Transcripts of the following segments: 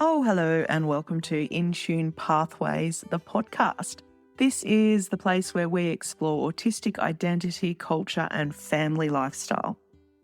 Oh, hello, and welcome to inTune Pathways, the podcast. This is the place where we explore autistic identity, culture, and family lifestyle.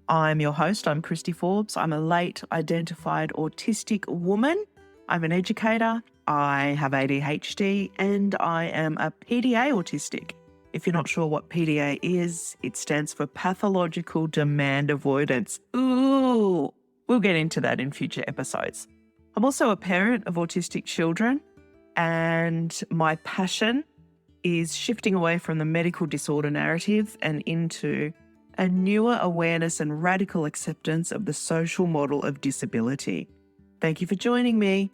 I'm your host, I'm Kristy Forbes. I'm a late identified autistic woman. I'm an educator, I have ADHD, and I am a PDA autistic. If you're not sure what PDA is, it stands for Pathological Demand Avoidance. Ooh, we'll get into that in future episodes. I'm also a parent of autistic children, and my passion is shifting away from the medical disorder narrative and into a newer awareness and radical acceptance of the social model of disability. Thank you for joining me.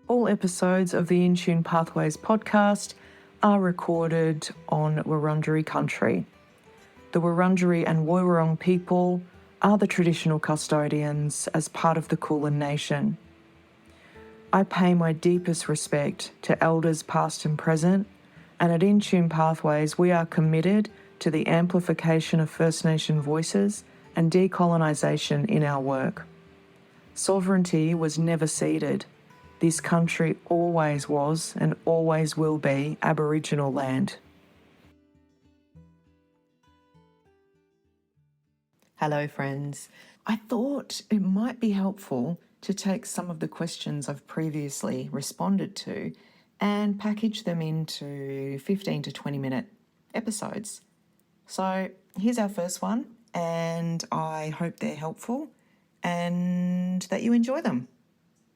All episodes of the inTune Pathways podcast are recorded on Wurundjeri country. The Wurundjeri and Woiwurrung people are the traditional custodians as part of the Kulin Nation. I pay my deepest respect to elders past and present, and at inTune Pathways we are committed to the amplification of First Nation voices and decolonisation in our work. Sovereignty was never ceded. This country always was and always will be Aboriginal land. Hello, friends. I thought it might be helpful to take some of the questions I've previously responded to and package them into 15 to 20 minute episodes. So here's our first one, and I hope they're helpful and that you enjoy them.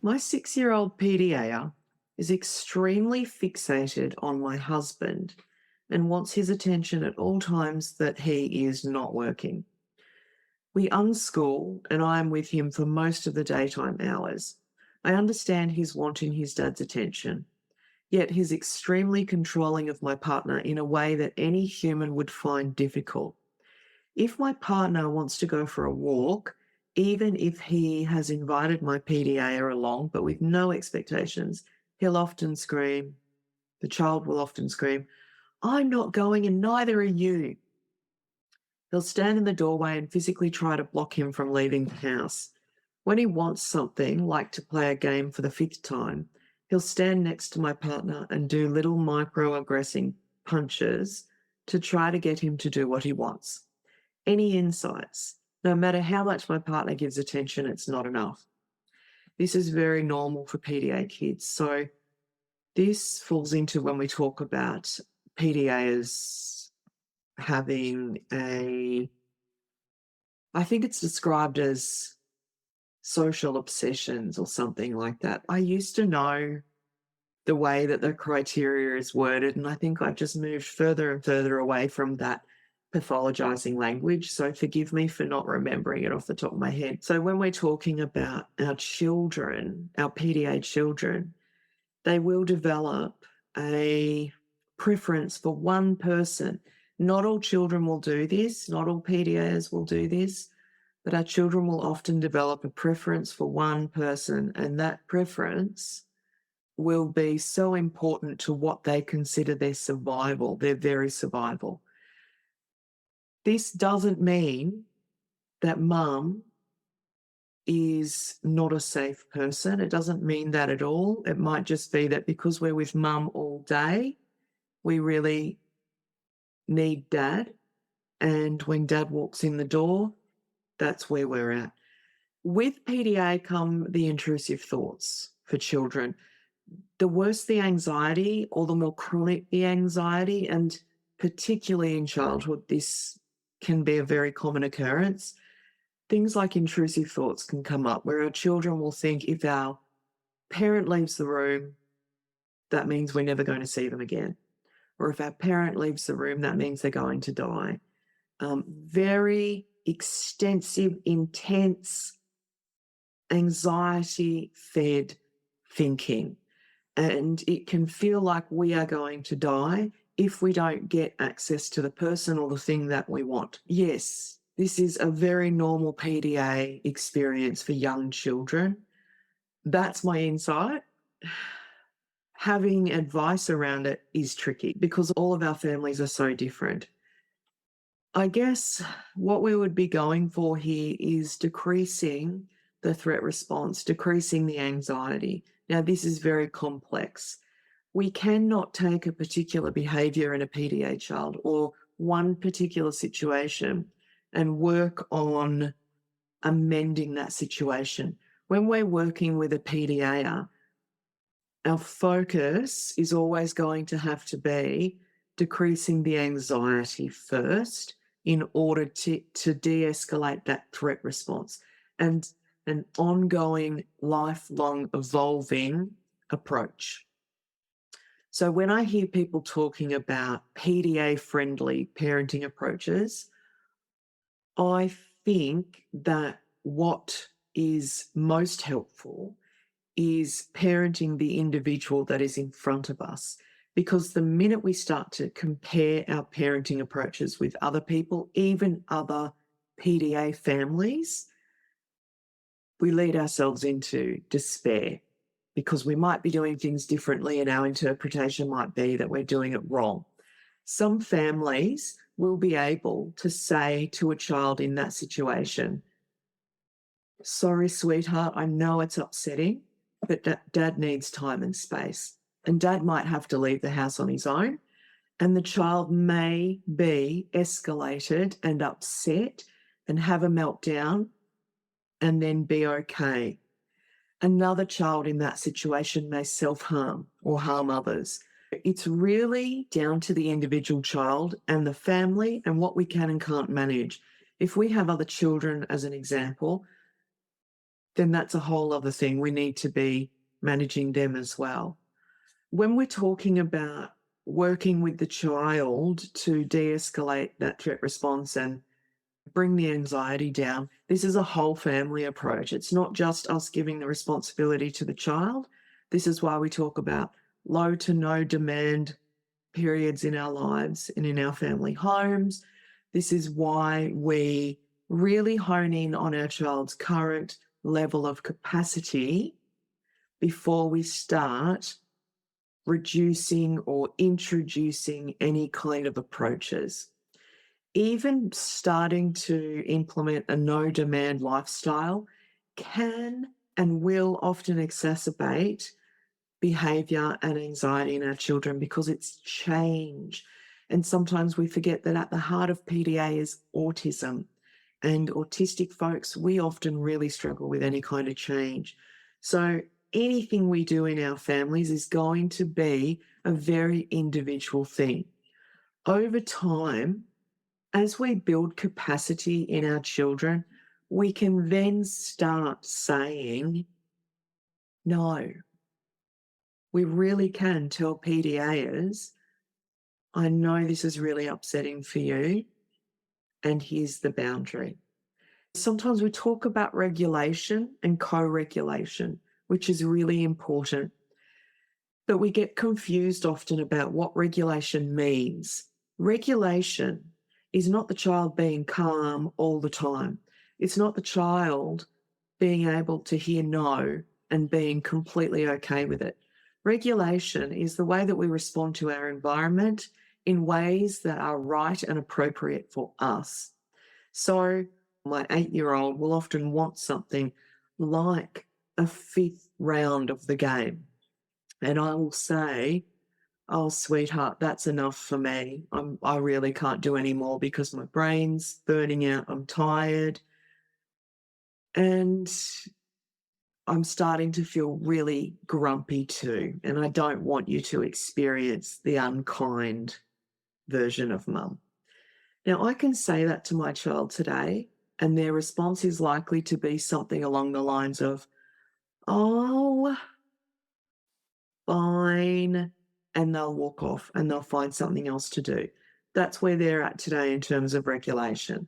My 6-year-old PDA is extremely fixated on my husband and wants his attention at all times that he is not working. We unschool and I am with him for most of the daytime hours. I understand he's wanting his dad's attention, yet he's extremely controlling of my partner in a way that any human would find difficult. If my partner wants to go for a walk, even if he has invited my PDA along, but with no expectations, he'll often scream, the child will often scream, "I'm not going and neither are you." He'll stand in the doorway and physically try to block him from leaving the house. When he wants something, like to play a game for the 5th time, he'll stand next to my partner and do little microaggressing punches to try to get him to do what he wants. Any insights? No matter how much my partner gives attention, it's not enough. This is very normal for PDA kids. So this falls into when we talk about PDA as having I think it's described as social obsessions or something like that. I used to know the way that the criteria is worded, and I think I've just moved further and further away from that pathologizing language. So forgive me for not remembering it off the top of my head. So when we're talking about our children, our PDA children, they will develop a preference for one person. Not all children will do this, not all PDAs will do this, but our children will often develop a preference for one person, and that preference will be so important to what they consider their survival, their very survival. This doesn't mean that mum is not a safe person. It doesn't mean that at all. It might just be that because we're with mum all day, we really need dad. And when dad walks in the door, that's where we're at. With PDA come the intrusive thoughts for children. The worse the anxiety or the more chronic the anxiety, and particularly in childhood, this can be a very common occurrence. Things like intrusive thoughts can come up where our children will think if our parent leaves the room, that means we're never going to see them again. Or if our parent leaves the room, that means they're going to die. Very extensive, intense, anxiety-fed thinking. And it can feel like we are going to die if we don't get access to the person or the thing that we want. Yes, this is a very normal PDA experience for young children. That's my insight. Having advice around it is tricky because all of our families are so different. I guess what we would be going for here is decreasing the threat response, decreasing the anxiety. Now, this is very complex. We cannot take a particular behavior in a PDA child or one particular situation and work on amending that situation. When we're working with a PDA, our focus is always going to have to be decreasing the anxiety first in order to de-escalate that threat response, and an ongoing, lifelong, evolving approach. So when I hear people talking about PDA-friendly parenting approaches, I think that what is most helpful is parenting the individual that is in front of us. Because the minute we start to compare our parenting approaches with other people, even other PDA families, we lead ourselves into despair because we might be doing things differently and our interpretation might be that we're doing it wrong. Some families will be able to say to a child in that situation, "Sorry, sweetheart, I know it's upsetting, but dad needs time and space." And dad might have to leave the house on his own, and the child may be escalated and upset and have a meltdown and then be okay. Another child in that situation may self-harm or harm others. It's really down to the individual child and the family and what we can and can't manage. If we have other children, as an example, then that's a whole other thing. We need to be managing them as well. When we're talking about working with the child to de-escalate that threat response and bring the anxiety down, this is a whole family approach. It's not just us giving the responsibility to the child. This is why we talk about low to no demand periods in our lives and in our family homes. This is why we really hone in on our child's current level of capacity before we start reducing or introducing any kind of approaches. Even starting to implement a no-demand lifestyle can and will often exacerbate behavior and anxiety in our children because it's change. And sometimes we forget that at the heart of PDA is autism. And autistic folks, we often really struggle with any kind of change. So anything we do in our families is going to be a very individual thing. Over time, as we build capacity in our children, we can then start saying, no, we really can tell PDAs, I know this is really upsetting for you, and here's the boundary. Sometimes we talk about regulation and co-regulation, which is really important, but we get confused often about what regulation means. Regulation is not the child being calm all the time. It's not the child being able to hear no and being completely okay with it. Regulation is the way that we respond to our environment in ways that are right and appropriate for us. So my 8-year-old will often want something like a 5th round of the game. And I will say, "Oh, sweetheart, that's enough for me. I really can't do any more because my brain's burning out. I'm tired. And I'm starting to feel really grumpy too. And I don't want you to experience the unkind version of mum." Now, I can say that to my child today, and their response is likely to be something along the lines of, "Oh, fine," and they'll walk off and they'll find something else to do. That's where they're at today in terms of regulation.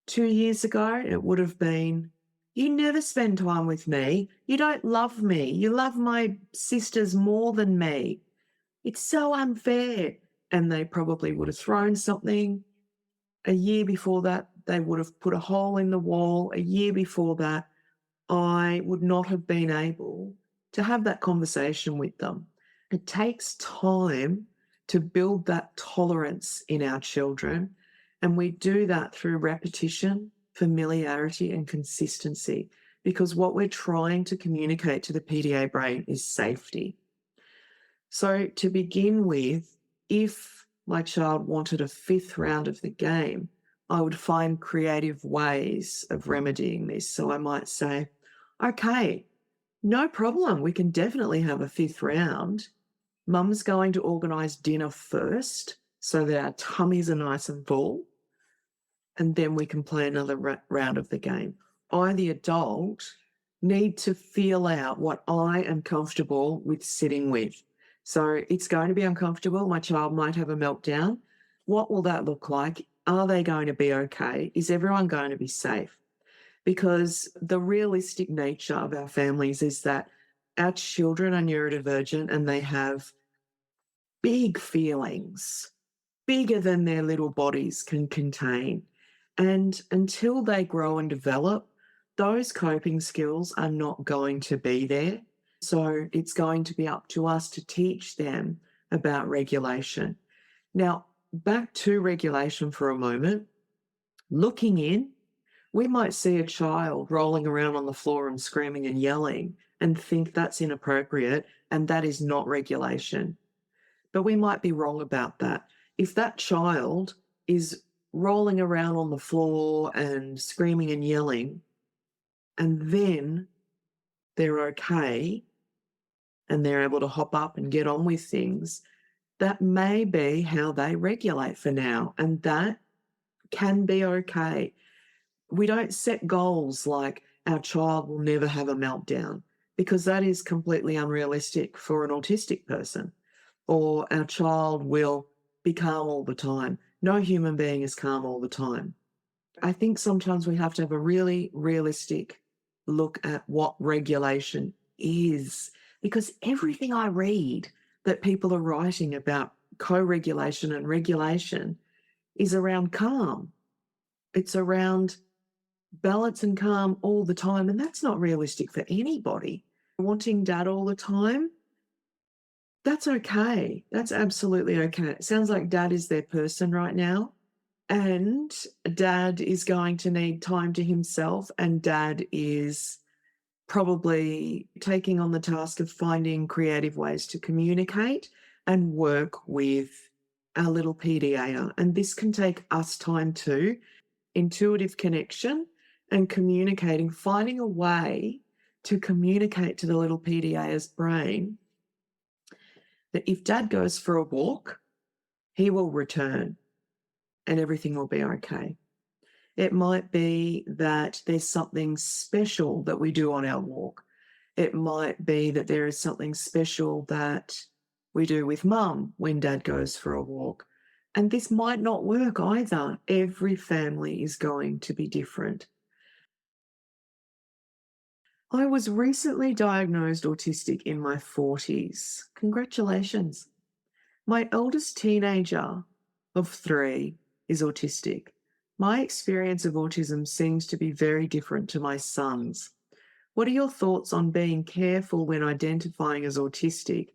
2 years ago, it would have been, "You never spend time with me. You don't love me. You love my sisters more than me. It's so unfair." And they probably would have thrown something. A year before that, they would have put a hole in the wall. A year before that, I would not have been able to have that conversation with them. It takes time to build that tolerance in our children And we do that through repetition, familiarity, and consistency, because what we're trying to communicate to the PDA brain is safety. So to begin with, if my child wanted a fifth round of the game, I would find creative ways of remedying this. So I might say, okay, no problem. We can definitely have a fifth round. Mum's going to organise dinner first so that our tummies are nice and full, and then we can play another round of the game. I, the adult, need to feel out what I am comfortable with sitting with. So it's going to be uncomfortable. My child might have a meltdown. What will that look like? Are they going to be okay? Is everyone going to be safe? Because the realistic nature of our families is that our children are neurodivergent and they have big feelings, bigger than their little bodies can contain. And until they grow and develop, those coping skills are not going to be there. So it's going to be up to us to teach them about regulation. Now, back to regulation for a moment. Looking in, we might see a child rolling around on the floor and screaming and yelling and think that's inappropriate and that is not regulation. But we might be wrong about that. If that child is rolling around on the floor and screaming and yelling, and then they're okay and they're able to hop up and get on with things, that may be how they regulate for now. And that can be okay. We don't set goals like our child will never have a meltdown, because that is completely unrealistic for an autistic person. Or our child will be calm all the time. No human being is calm all the time. I think sometimes we have to have a really realistic look at what regulation is, because everything I read that people are writing about co-regulation and regulation is around calm. It's around balance and calm all the time, and that's not realistic for anybody. Wanting dad all the time, that's okay. That's absolutely okay. It sounds like dad is their person right now, and dad is going to need time to himself, and dad is probably taking on the task of finding creative ways to communicate and work with our little PDA. And this can take us time too. Intuitive connection and communicating, finding a way to communicate to the little PDA's brain that if dad goes for a walk, he will return and everything will be okay. It might be that there's something special that we do on our walk. It might be that there is something special that we do with mum when dad goes for a walk. And this might not work either. Every family is going to be different. I was recently diagnosed autistic in my 40s. Congratulations. My eldest teenager of 3 is autistic. My experience of autism seems to be very different to my son's. What are your thoughts on being careful when identifying as autistic,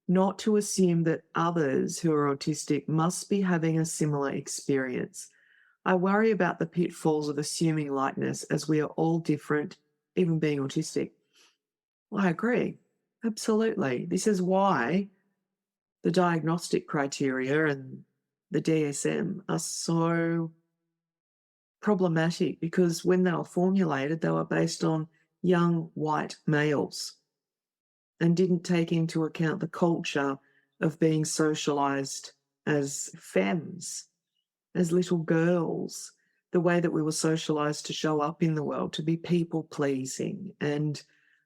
not to assume that others who are autistic must be having a similar experience? I worry about the pitfalls of assuming likeness, as we are all different, even being autistic. Well, I agree. Absolutely. This is why the diagnostic criteria and the DSM are so problematic, because when they were formulated, they were based on young white males and didn't take into account the culture of being socialized as femmes, as little girls, the way that we were socialized to show up in the world, to be people pleasing and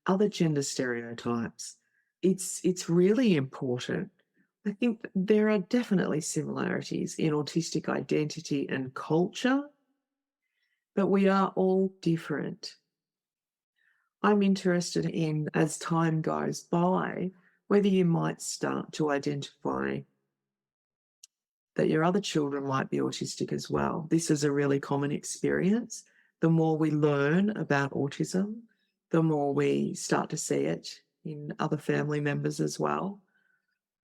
other gender stereotypes. It's really important. I think there are definitely similarities in autistic identity and culture, but we are all different. I'm interested in, as time goes by, whether you might start to identify that your other children might be autistic as well. This is a really common experience. The more we learn about autism, the more we start to see it in other family members as well.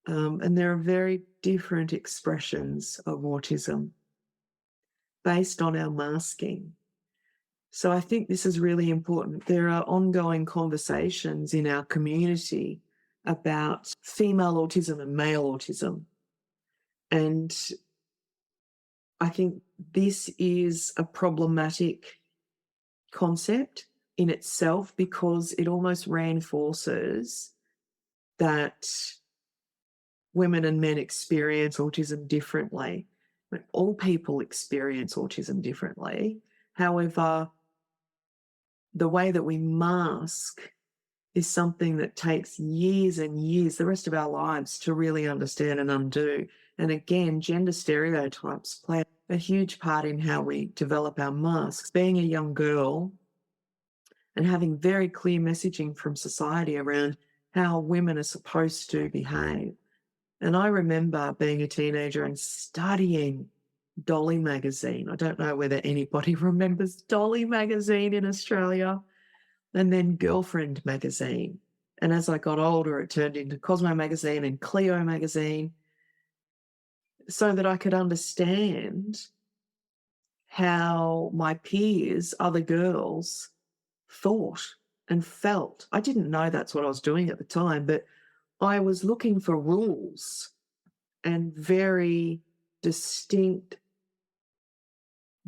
And there are very different expressions of autism. based on our masking. So I think this is really important. There are ongoing conversations in our community about female autism and male autism. And I think this is a problematic concept in itself because it almost reinforces that women and men experience autism differently. All people experience autism differently. However, the way that we mask is something that takes years and years, the rest of our lives, to really understand and undo. And again, gender stereotypes play a huge part in how we develop our masks. Being a young girl and having very clear messaging from society around how women are supposed to behave. And I remember being a teenager and studying Dolly magazine. I don't know whether anybody remembers Dolly magazine in Australia. And then Girlfriend magazine. And as I got older, it turned into Cosmo magazine and Cleo magazine so that I could understand how my peers, other girls, thought and felt. I didn't know that's what I was doing at the time, but I was looking for rules and very distinct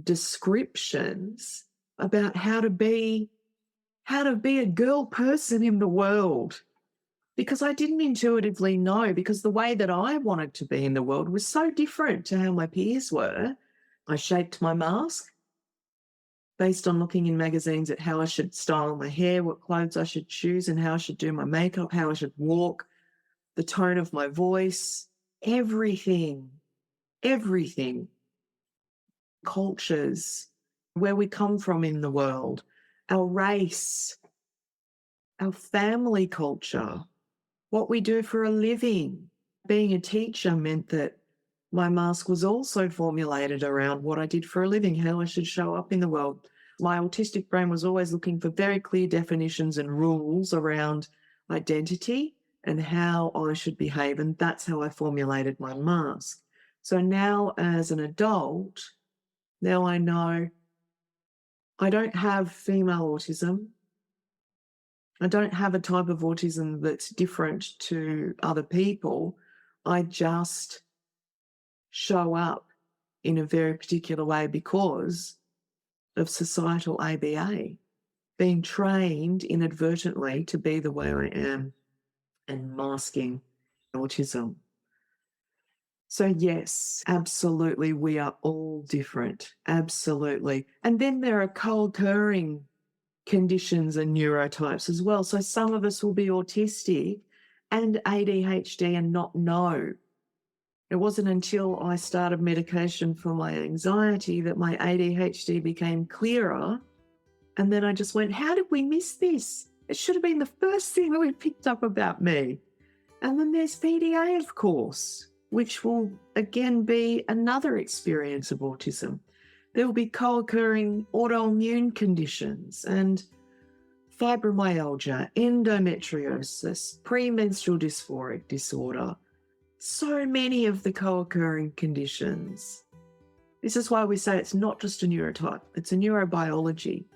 descriptions about how to be a girl person in the world, because I didn't intuitively know, because the way that I wanted to be in the world was so different to how my peers were. I shaped my mask based on looking in magazines at how I should style my hair, what clothes I should choose, and how I should do my makeup, how I should walk, the tone of my voice, everything, cultures, where we come from in the world, our race, our family culture, what we do for a living. Being a teacher meant that my mask was also formulated around what I did for a living, how I should show up in the world. My autistic brain was always looking for very clear definitions and rules around identity and how I should behave, and that's how I formulated my mask. So now as an adult, now I know I don't have female autism. I don't have a type of autism that's different to other people. I just show up in a very particular way because of societal ABA, being trained inadvertently to be the way I am and masking autism. So yes, absolutely, we are all different, absolutely. And then there are co-occurring conditions and neurotypes as well. So some of us will be autistic and ADHD and not know. It wasn't until I started medication for my anxiety that my ADHD became clearer. And then I just went, how did we miss this? It should have been the first thing that we picked up about me. And then there's PDA, of course, which will again be another experience of autism. There will be co-occurring autoimmune conditions and fibromyalgia, endometriosis, premenstrual dysphoric disorder, so many of the co-occurring conditions. This is why we say it's not just a neurotype, it's a neurobiology.